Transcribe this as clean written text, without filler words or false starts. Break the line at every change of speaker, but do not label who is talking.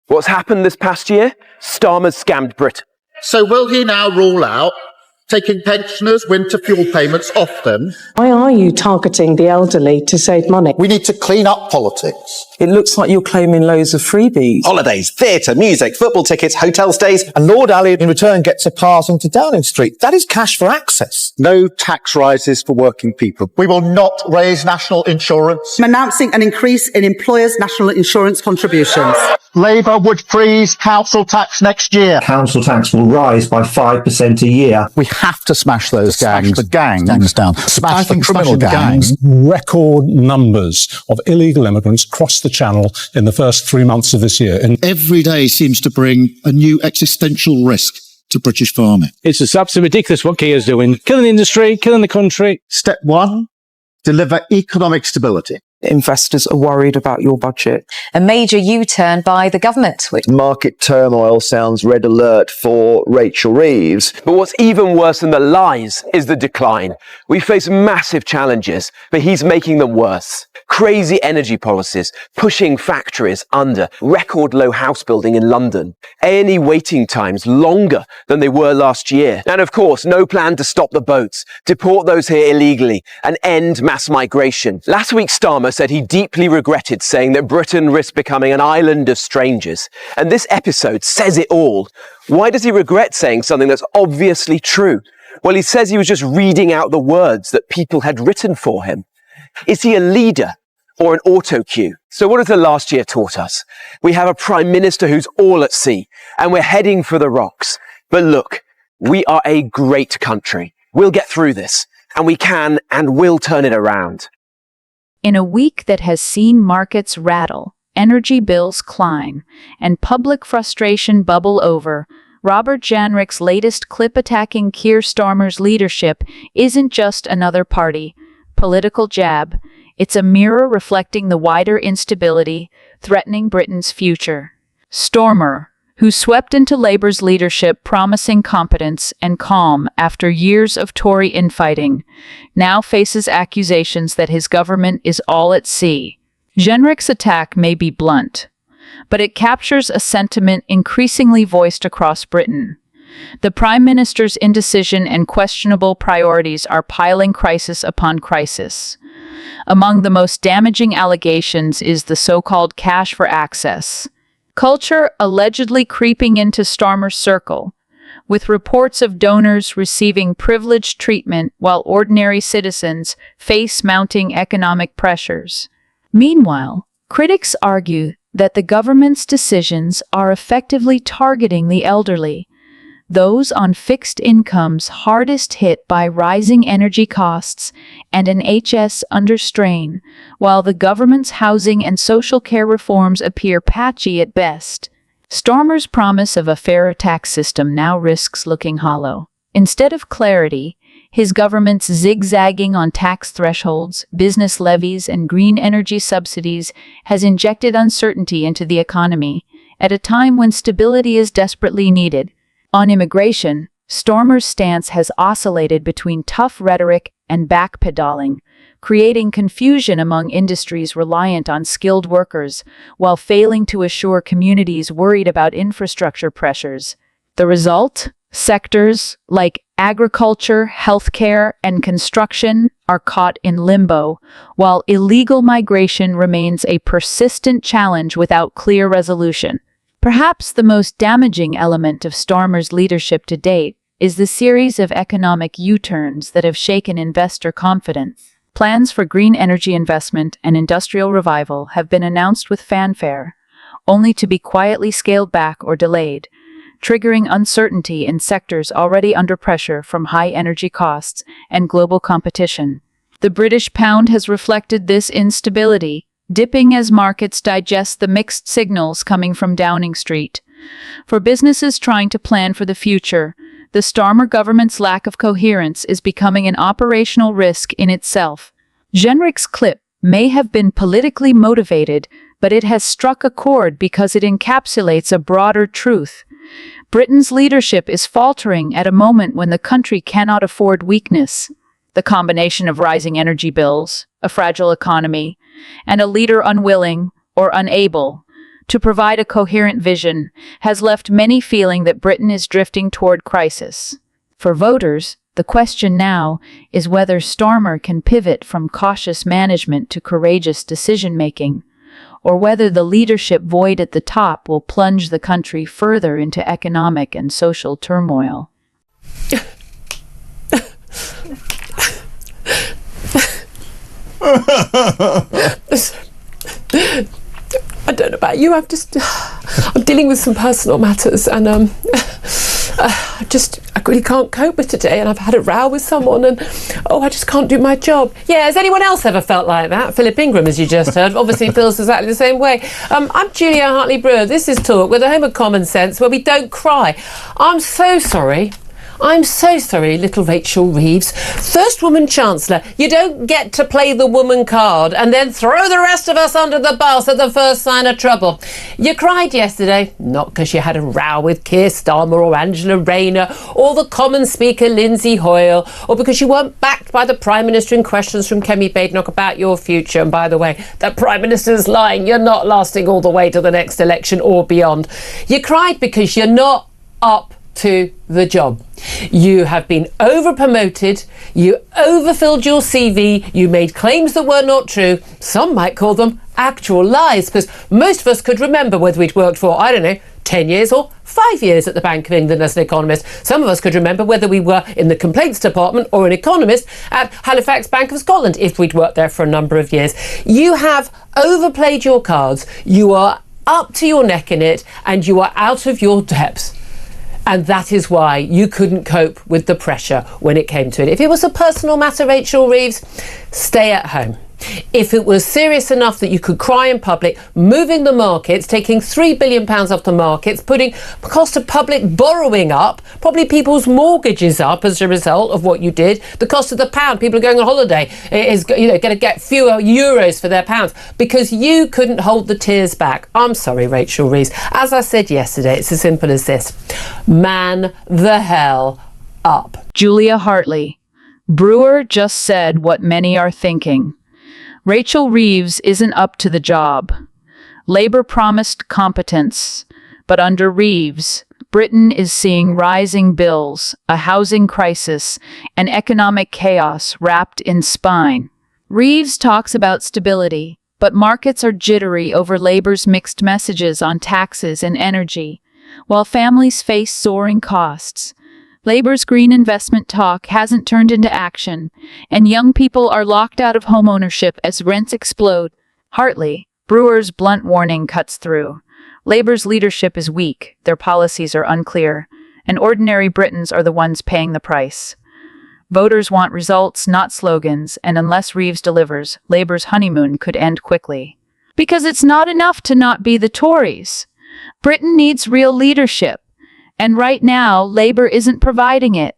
What's happened this past year? Starmer's scammed Britain.
So will he now rule out taking pensioners' winter fuel payments off them?
Why are you targeting the elderly to save money?
We need to clean up politics.
It looks like you're claiming loads of freebies.
Holidays, theatre, music, football tickets, hotel stays.
And Lord Ali in return gets a pass into Downing Street. That is cash for access.
No tax rises for working people.
We will not raise national insurance.
I'm announcing an increase in employers' national insurance contributions.
Labour would freeze council tax next year.
Council tax will rise by 5% a year.
We have to smash those gangs.
Smash the gangs
down.
Smash
the criminal gangs.
Record numbers of illegal immigrants crossed the Channel in the first 3 months of this year.
Every day seems to bring a new existential risk to British farming.
It's just absolutely ridiculous what Keir's doing. Killing the industry, killing the country.
Step one, deliver economic stability.
Investors are worried about your budget.
A major U-turn by the government.
Market turmoil sounds red alert for Rachel Reeves. But what's even worse than the lies is the decline. We face massive challenges, but he's making them worse. Crazy energy policies, pushing factories under, record low house building in London, A&E waiting times longer than they were last year. And of course, no plan to stop the boats, deport those here illegally, and end mass migration. Last week, Starmer said he deeply regretted saying that Britain risks becoming an island of strangers. And this episode says it all. Why does he regret saying something that's obviously true? Well, he says he was just reading out the words that people had written for him. Is he a leader or an auto cue? So what has the last year taught us? We have a prime minister who's all at sea and we're heading for the rocks. But look, we are a great country. We'll get through this and we can and will turn it around.
In a week that has seen markets rattle, energy bills climb, and public frustration bubble over, Robert Jenrick's latest clip attacking Keir Starmer's leadership isn't just another political jab. It's a mirror reflecting the wider instability threatening Britain's future. Starmer, who swept into Labour's leadership promising competence and calm after years of Tory infighting, now faces accusations that his government is all at sea. Jenrick's attack may be blunt, but it captures a sentiment increasingly voiced across Britain. The Prime Minister's indecision and questionable priorities are piling crisis upon crisis. Among the most damaging allegations is the so-called cash for access culture allegedly creeping into Starmer's circle, with reports of donors receiving privileged treatment while ordinary citizens face mounting economic pressures. Meanwhile, critics argue that the government's decisions are effectively targeting the elderly, those on fixed incomes hardest hit by rising energy costs and an HS under strain, while the government's housing and social care reforms appear patchy at best. Starmer's promise of a fairer tax system now risks looking hollow. Instead of clarity, his government's zigzagging on tax thresholds, business levies, and green energy subsidies has injected uncertainty into the economy at a time when stability is desperately needed. On immigration, Starmer's stance has oscillated between tough rhetoric and backpedaling, creating confusion among industries reliant on skilled workers, while failing to assure communities worried about infrastructure pressures. The result? Sectors like agriculture, healthcare, and construction are caught in limbo, while illegal migration remains a persistent challenge without clear resolution. Perhaps the most damaging element of Starmer's leadership to date is the series of economic U-turns that have shaken investor confidence. Plans for green energy investment and industrial revival have been announced with fanfare, only to be quietly scaled back or delayed, triggering uncertainty in sectors already under pressure from high energy costs and global competition. The British pound has reflected this instability, dipping as markets digest the mixed signals coming from Downing Street. For businesses trying to plan for the future, the Starmer government's lack of coherence is becoming an operational risk in itself. Jenrick's clip may have been politically motivated, but it has struck a chord because it encapsulates a broader truth. Britain's leadership is faltering at a moment when the country cannot afford weakness. The combination of rising energy bills, a fragile economy, and a leader unwilling or unable to provide a coherent vision has left many feeling that Britain is drifting toward crisis. For voters, the question now is whether Starmer can pivot from cautious management to courageous decision-making, or whether the leadership void at the top will plunge the country further into economic and social turmoil.
I don't know about you, I'm dealing with some personal matters, and I really can't cope with today, and I've had a row with someone, and I just can't do my job.
Yeah, has anyone else ever felt like that? Philip Ingram, as you just heard, obviously feels exactly the same way. I'm Julia Hartley-Brewer. This is Talk. We're the home of common sense, where we don't cry. I'm so sorry, little Rachel Reeves. First woman Chancellor, you don't get to play the woman card and then throw the rest of us under the bus at the first sign of trouble. You cried yesterday, not because you had a row with Keir Starmer or Angela Rayner or the Common Speaker Lindsay Hoyle, or because you weren't backed by the Prime Minister in questions from Kemi Badenoch about your future. And by the way, that Prime Minister's lying. You're not lasting all the way to the next election or beyond. You cried because you're not up to the job. You have been over-promoted, you overfilled your CV, you made claims that were not true. Some might call them actual lies, because most of us could remember whether we'd worked for, 10 years or 5 years at the Bank of England as an economist. Some of us could remember whether we were in the complaints department or an economist at Halifax Bank of Scotland if we'd worked there for a number of years. You have overplayed your cards, you are up to your neck in it, and you are out of your depth. And that is why you couldn't cope with the pressure when it came to it. If it was a personal matter, Rachel Reeves, stay at home. If it was serious enough that you could cry in public, moving the markets, taking £3 billion off the markets, putting the cost of public borrowing up, probably people's mortgages up as a result of what you did, the cost of the pound, people are going on holiday, is going to get fewer euros for their pounds because you couldn't hold the tears back. I'm sorry, Rachel Reeves. As I said yesterday, it's as simple as this. Man the hell up.
Julia Hartley. Brewer just said what many are thinking. Rachel Reeves isn't up to the job. Labour promised competence, but under Reeves, Britain is seeing rising bills, a housing crisis, and economic chaos wrapped in spine. Reeves talks about stability, but markets are jittery over Labour's mixed messages on taxes and energy, while families face soaring costs. Labour's green investment talk hasn't turned into action, and young people are locked out of home ownership as rents explode. Hartley, Brewer's blunt warning cuts through. Labour's leadership is weak, their policies are unclear, and ordinary Britons are the ones paying the price. Voters want results, not slogans, and unless Reeves delivers, Labour's honeymoon could end quickly. Because it's not enough to not be the Tories. Britain needs real leadership. And right now, Labour isn't providing it.